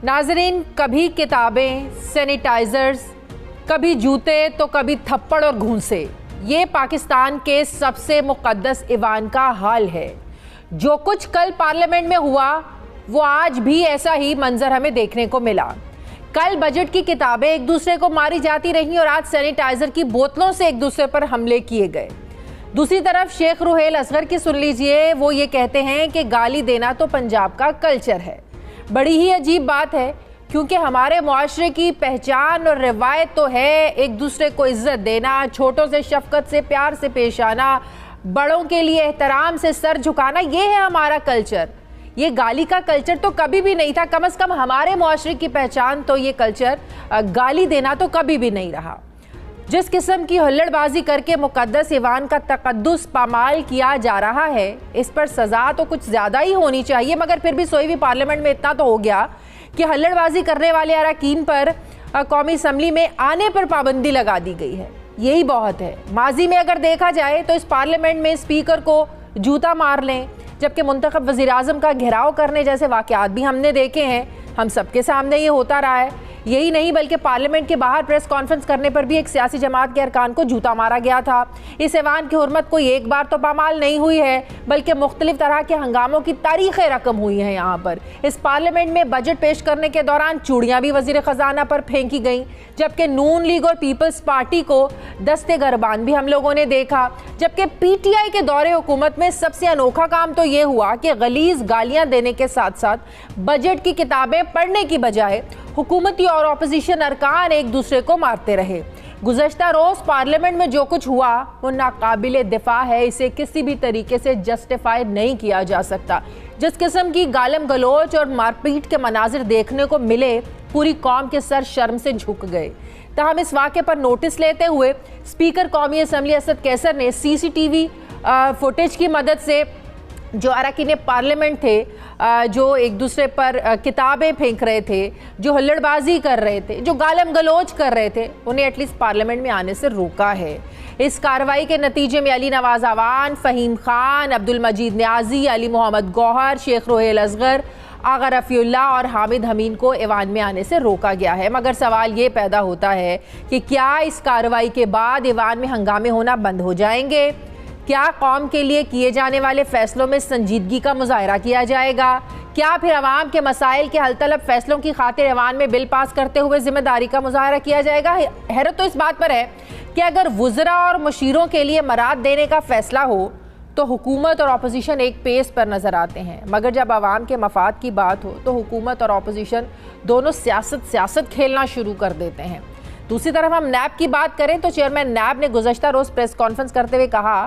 नाजरीन, कभी किताबें, सैनिटाइजर्स, कभी जूते तो कभी थप्पड़ और घूंसे। ये पाकिस्तान के सबसे मुकद्दस ईवान का हाल है। जो कुछ कल पार्लियामेंट में हुआ वो आज भी ऐसा ही मंजर हमें देखने को मिला। कल बजट की किताबें एक दूसरे को मारी जाती रहीं और आज सैनिटाइजर की बोतलों से एक दूसरे पर हमले किए गए। दूसरी तरफ शेख रुहेल असगर की सुन लीजिए, वो ये कहते हैं कि गाली देना तो पंजाब का कल्चर है। बड़ी ही अजीब बात है, क्योंकि हमारे मुआशरे की पहचान और रिवायत तो है एक दूसरे को इज्जत देना, छोटों से शफकत से प्यार से पेश आना, बड़ों के लिए एहतराम से सर झुकाना। ये है हमारा कल्चर। ये गाली का कल्चर तो कभी भी नहीं था। कम से कम हमारे मुआशरे की पहचान तो ये कल्चर गाली देना तो कभी भी नहीं रहा। जिस किस्म की हुल्लड़बाजी करके मुकद्दस ईवान का तकद्दुस पामाल किया जा रहा है, इस पर सज़ा तो कुछ ज़्यादा ही होनी चाहिए। मगर फिर भी 100वीं पार्लियामेंट में इतना तो हो गया कि हुल्लड़बाजी करने वाले अरकान पर कौमी असम्बली में आने पर पाबंदी लगा दी गई है। यही बहुत है। माजी में अगर देखा जाए तो इस पार्लियामेंट में स्पीकर को जूता मार लें, जबकि मुंतखब वज़ीर-ए-आज़म का घेराव करने जैसे वाक़यात भी हमने देखे हैं। हम सबके सामने ये होता रहा है। यही नहीं बल्कि पार्लियामेंट के बाहर प्रेस कॉन्फ्रेंस करने पर भी एक सियासी जमात के अरकान को जूता मारा गया था। इस ऐवान की हुर्मत कोई एक बार तो पामाल नहीं हुई है, बल्कि मुख्तलिफ तरह के हंगामों की तारीखें रकम हुई हैं। यहाँ पर इस पार्लियामेंट में बजट पेश करने के दौरान चूड़ियाँ भी वज़ीर ख़जाना पर फेंकी गईं, जबकि नून लीग और पीपल्स पार्टी को दस्ते गरबान भी हम लोगों ने देखा। जबकि PTI के दौरे हुकूमत में सबसे अनोखा काम तो ये हुआ कि गलीज गालियाँ देने के साथ साथ बजट की किताबें पढ़ने की बजाय हुकूमती और अपोजिशन अरकान एक दूसरे को मारते रहे। गुज़श्ता रोज़ पार्लियामेंट में जो कुछ हुआ वो नाकाबिले दिफा है। इसे किसी भी तरीके से जस्टिफाई नहीं किया जा सकता। जिस किस्म की गालम गलोच और मारपीट के मनाजिर देखने को मिले, पूरी कौम के सर शर्म से झुक गए। तहम इस वाक़े पर नोटिस लेते हुए स्पीकर कौमी असम्बली असद कैसर ने CCTV फुटेज की मदद से जो अरकान पार्लियामेंट थे, जो एक दूसरे पर किताबें फेंक रहे थे, जो हुल्लड़बाजी कर रहे थे, जो गालम गलोच कर रहे थे, उन्हें एटलीस्ट पार्लियामेंट में आने से रोका है। इस कार्रवाई के नतीजे में अली नवाज अवान, फ़हीम खान, अब्दुल मजीद न्याजी, अली मोहम्मद गौहर, शेख रुहेल असगर, आगा रफ़ीउल्लाह और हामिद हमीन को ईवान में आने से रोका गया है। मगर सवाल ये पैदा होता है कि क्या इस कार्रवाई के बाद ईवान में हंगामे होना बंद हो जाएंगे? क्या कौम के लिए किए जाने वाले फैसलों में संजीदगी का मुजाहरा किया जाएगा? क्या फिर अवाम के मसाइल के हल तलब फैसलों की खातिर ईवान में बिल पास करते हुए जिम्मेदारी का मुजाहरा किया जाएगा? हैरत तो इस बात पर है कि अगर वुज़रा और मुशीरों के लिए मराद देने का फैसला हो तो हुकूमत और अपोजिशन एक पेस पर नज़र आते हैं, मगर जब अवाम के मफाद की बात हो तो हुकूमत और अपोजिशन दोनों सियासत खेलना शुरू कर देते हैं। दूसरी तरफ हम नैब की बात करें तो चेयरमैन नैब ने गुज़श्ता रोज़ प्रेस कॉन्फ्रेंस करते हुए कहा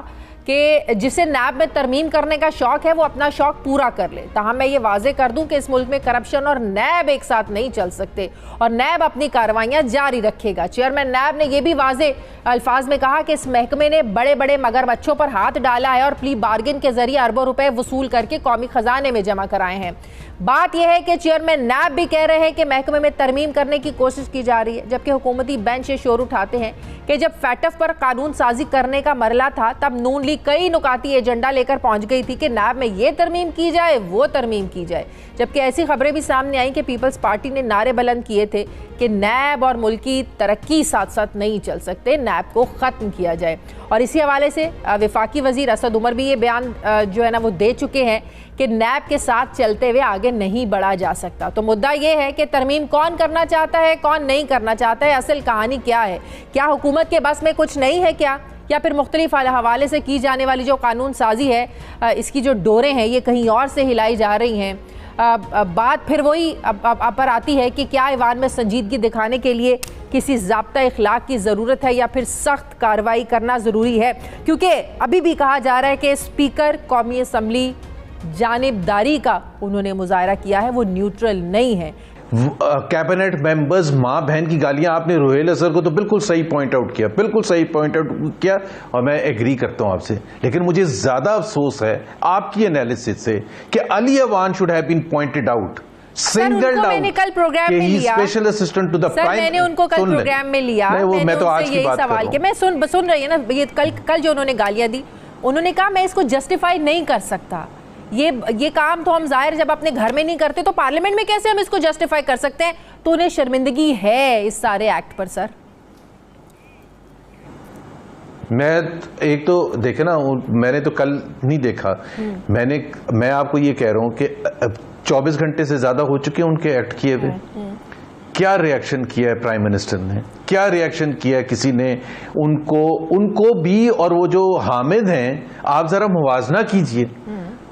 कि जिसे नैब में तरमीम करने का शौक है वो अपना शौक पूरा कर ले। ताहम मैं ये वाजे कर दूं कि इस मुल्क में करप्शन और नैब एक साथ नहीं चल सकते और नैब अपनी कार्रवाइयां जारी रखेगा। चेयरमैन नैब ने यह भी वाजे अल्फाज में कहा कि इस महकमे ने बड़े बड़े मगरमच्छों पर हाथ डाला है और प्ली बार्गेन के जरिए अरबों रुपए वसूल करके कौमी खजाने में जमा कराए हैं। बात यह है कि चेयरमैन नैब भी कह रहे हैं कि महकमे में तरमीम करने की कोशिश की जा रही है, जबकि हुकूमती बेंच ये शोर उठाते हैं कि जब फैटफ पर कानून साजी करने का मरला था तब नून लीग कई नुकाती एजेंडा लेकर पहुंच गई थी कि नैब में ये तरमीम की जाए, वो तरमीम की जाए। जबकि ऐसी खबरें भी सामने आई कि पीपल्स पार्टी ने नारे बुलंद किए थे कि नैब और मुल्क की तरक्की साथ साथ नहीं चल सकते, नैब को ख़त्म किया जाए। और इसी हवाले से वफाकी वज़ीर असद उमर भी ये बयान जो है ना वो दे चुके हैं कि नैब के साथ चलते हुए आगे नहीं बढ़ा जा सकता। तो मुद्दा ये है कि तरमीम कौन करना चाहता है, कौन नहीं करना चाहता है, असल कहानी क्या है? क्या हुकूमत के बस में कुछ नहीं है क्या, या फिर मुख्तलिफ हवाले से की जाने वाली जो कानून साजी है इसकी जो डोरें हैं ये कहीं और से हिलाई जा रही हैं? बात फिर वही पर आती है कि क्या ईवान में संजीदगी दिखाने के लिए किसी ज़ाब्ता इखलाक की ज़रूरत है या फिर सख्त कार्रवाई करना ज़रूरी है? क्योंकि अभी भी कहा जा रहा है कि स्पीकर कौमी असम्बली जानिबदारी का उन्होंने मुजाहरा किया है, वो न्यूट्रल नहीं है। कैबिनेट मेंबर्स माँ बहन की गालियां, आपने रुहेल असगर को तो बिल्कुल सही पॉइंट आउट किया, बिल्कुल सही पॉइंट आउट किया और मैं एग्री करता हूं आपसे। लेकिन मुझे ज्यादा अफसोस है आपकी एनालिसिस से कि Ali Awan should have been pointed out, singled out. मैंने कल प्रोग्राम में लिया, special assistant to the prime, मैंने उनको कल प्रोग्राम में लिया। मैं तो आज की बात कर रहा हूं। मैं सुन रही है ना, ये कल जो उन्होंने गालियां दी, उन्होंने कहा मैं इसको जस्टिफाई नहीं कर सकता ये काम तो हम जाहिर जब अपने घर में नहीं करते तो पार्लियामेंट में कैसे हम इसको जस्टिफाई कर सकते हैं? तो उन्हें शर्मिंदगी है इस सारे एक्ट पर सर। मैं एक तो देखे ना, मैंने तो कल नहीं देखा, मैं आपको ये कह रहा हूं कि 24 घंटे से ज्यादा हो चुके हैं उनके एक्ट किए हुए। क्या रिएक्शन किया है प्राइम मिनिस्टर ने, क्या रिएक्शन किया है किसी ने? उनको भी और वो जो हामिद हैं, आप जरा मुवाजना कीजिए।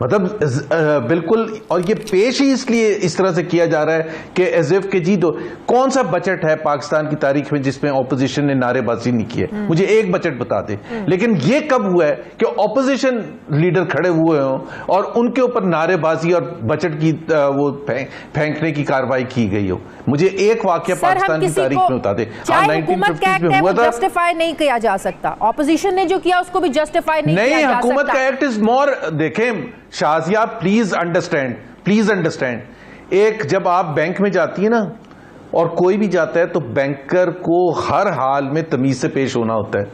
मतलब बिल्कुल, और ये पेश ही इसलिए इस तरह से किया जा रहा है कि एज इफ के जी दो, कौन सा बजट है पाकिस्तान की तारीख में जिसमें ऑपोजिशन ने नारेबाजी नहीं की है? मुझे एक बजट बता दे। लेकिन ये कब हुआ है कि ऑपोजिशन लीडर खड़े हुए हों और उनके ऊपर नारेबाजी और बजट की वो फेंकने की कार्रवाई की गई हो? मुझे एक वाकया पाकिस्तान की तारीख में बता दे। 1950 में हुआ था, जस्टिफाई नहीं किया जा सकता। ऑपोजिशन ने जो किया उसको भी जस्टिफाई नहीं किया जा सकता। हुकूमत का एक्ट इज मोर, देखें शाजिया, प्लीज अंडरस्टैंड, एक जब आप बैंक में जाती है ना, और कोई भी जाता है, तो बैंकर को हर हाल में तमीज से पेश होना होता है।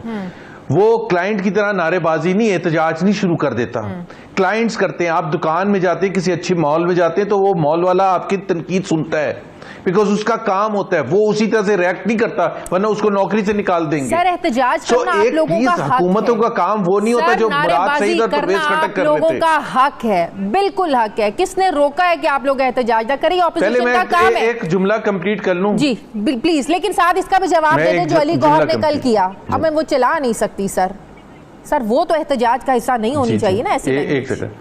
वो क्लाइंट की तरह नारेबाजी नहीं, एहतजाज नहीं शुरू कर देता। क्लाइंट्स करते हैं। आप दुकान में जाते हैं, किसी अच्छी मॉल में जाते हैं, तो वो मॉल वाला आपकी तनकीद सुनता है, बिकॉज उसका काम होता है। वो उसी तरह से रिएक्ट नहीं करता, वरना उसको नौकरी से निकाल देंगे। सर, एहतजाज करना आप लोगों का हक है। हुकूमतों का काम वो नहीं होता जो मुराद से इधर प्रवेश खटक कर लोगों का हक है, बिल्कुल हक है। किसने रोका है कि आप लोग एहतजाज ना करिए? ऑपोजिशन का काम है। एक जुमला कंप्लीट कर लूं जी प्लीज, लेकिन साथ इसका भी जवाब दे दें जो अली गौहर ने कल किया। अब मैं वो चला नहीं सकती सर, वो तो एहतजाज का हिस्सा नहीं होनी चाहिए ना ऐसे। एक सेकंड,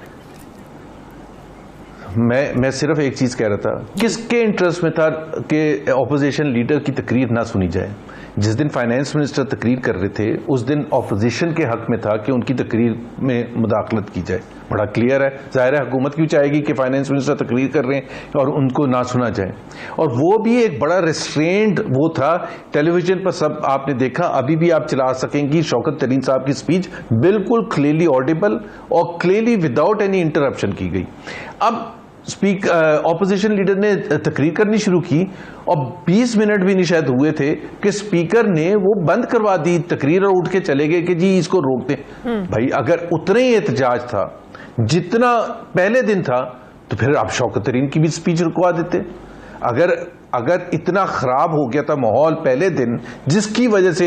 मैं सिर्फ एक चीज कह रहा था, किसके इंटरेस्ट में था कि ऑपोजिशन लीडर की तकरीर ना सुनी जाए? जिस दिन फाइनेंस मिनिस्टर तकरीर कर रहे थे, उस दिन ऑपोजिशन के हक में था कि उनकी तकरीर में मुदाखलत की जाए। बड़ा क्लियर है, जाहिर है हुकूमत क्यों चाहेगी कि फाइनेंस मिनिस्टर तकरीर कर रहे हैं और उनको ना सुना जाए। और वो भी एक बड़ा रिस्ट्रेंड वो था। टेलीविजन पर सब आपने देखा, अभी भी आप चला सकेंगी शौकत तरीन साहब की स्पीच, बिल्कुल क्लियरली ऑडिबल और क्लियरली विदाउट एनी इंटरप्शन की गई। अब ऑपोजिशन लीडर ने तकरीर करनी शुरू की और 20 मिनट भी नहीं शायद हुए थे कि स्पीकर ने वो बंद करवा दी तकरीर और उठ के चले गए कि जी इसको रोक दें। भाई, अगर उतना ही एहतजाज था जितना पहले दिन था, तो फिर आप शौकत तरीन की भी स्पीच रुकवा देते। अगर इतना खराब हो गया था माहौल पहले दिन, जिसकी वजह से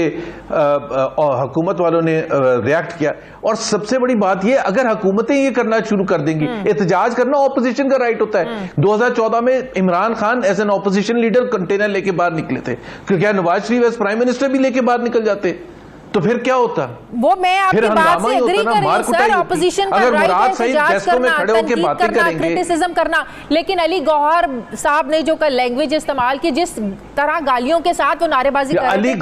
हुकूमत वालों ने रिएक्ट किया। और सबसे बड़ी बात यह, अगर हुकूमतें ये करना शुरू कर देंगी, एहतजाज करना ऑपोजिशन का राइट होता है। 2014 में Imran Khan as an opposition leader container लेके बाहर निकले थे, क्योंकि क्या Nawaz Sharif as prime minister भी लेके बाहर निकल जाते, तो फिर क्या होता? वो मैं आपकी बात से एग्री कर रही हूं सर, ऑपोजिशन का राइट है एहतजाज करना, तनकीद करना, क्रिटिसिज्म करना। लेकिन अली गौहर साहब ने जो कल लैंग्वेज इस्तेमाल की, जिस तरह गालियों के साथ वो नारेबाजी कर रहे थे, अली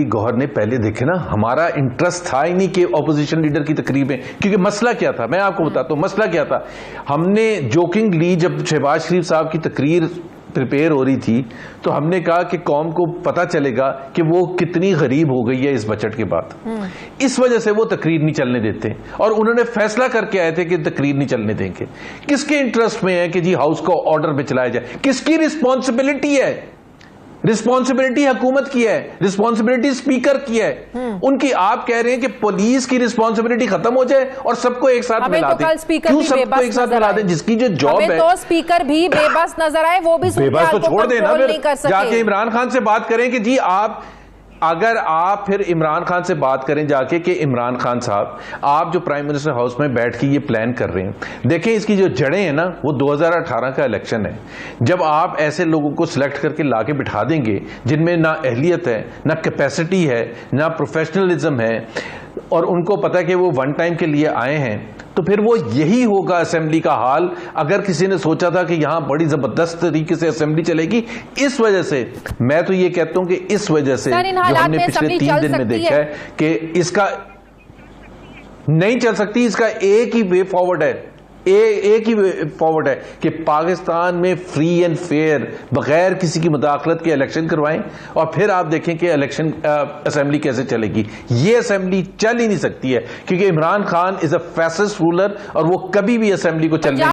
गौहर ने पहले देखे ना, हमारा इंटरेस्ट था ही नहीं कि ऑपोजिशन लीडर की तकरीर में, क्योंकि मसला क्या था मैं आपको बताता हूं। मसला क्या था, हमने जोकिंगली जब शहबाज शरीफ साहब की तकरीर प्रिपेयर हो रही थी, तो हमने कहा कि कौम को पता चलेगा कि वो कितनी गरीब हो गई है इस बजट के बाद। इस वजह से वो तकरीर नहीं चलने देते, और उन्होंने फैसला करके आए थे कि तकरीर नहीं चलने देंगे। किसके इंटरेस्ट में है कि जी हाउस को ऑर्डर पे चलाया जाए? किसकी रिस्पॉन्सिबिलिटी है? रिस्पॉन्सिबिलिटी हुकूमत की है, रिस्पॉन्सिबिलिटी स्पीकर की है उनकी। आप कह रहे हैं कि पुलिस की रिस्पॉन्सिबिलिटी खत्म हो जाए और सबको एक साथ मिला दें। क्यों सबको एक साथ मिला दें? जिसकी जो जॉब है, तो स्पीकर भी बेबस नजर आए, वो भी बेबस तो छोड़ देना, फिर जाके इमरान खान से बात करें कि जी अगर आप फिर इमरान खान से बात करें जाके कि इमरान खान साहब, आप जो प्राइम मिनिस्टर हाउस में बैठ के ये प्लान कर रहे हैं, देखें इसकी जो जड़ें हैं ना, वो 2018 का इलेक्शन है। जब आप ऐसे लोगों को सिलेक्ट करके लाके बिठा देंगे जिनमें ना अहलियत है, ना कैपेसिटी है, ना प्रोफेशनलिज्म है, और उनको पता है कि वो वन टाइम के लिए आए हैं, तो फिर वो यही होगा असेंबली का हाल। अगर किसी ने सोचा था कि यहां बड़ी जबरदस्त तरीके से असेंबली चलेगी, इस वजह से मैं तो ये कहता हूं कि इस वजह से जो हमने पिछले 3 दिन में देखा है कि इसका नहीं चल सकती, इसका एक ही वे फॉरवर्ड है, एक ही फॉरवर्ड है कि पाकिस्तान में फ्री एंड फेयर बगैर किसी की मुदाखलत के इलेक्शन करवाएं, और फिर आप देखें कि इलेक्शन असेंबली कैसे चलेगी। ये असेंबली चल ही नहीं सकती है, क्योंकि Imran Khan is a fascist ruler और वो कभी भी असेंबली को चलने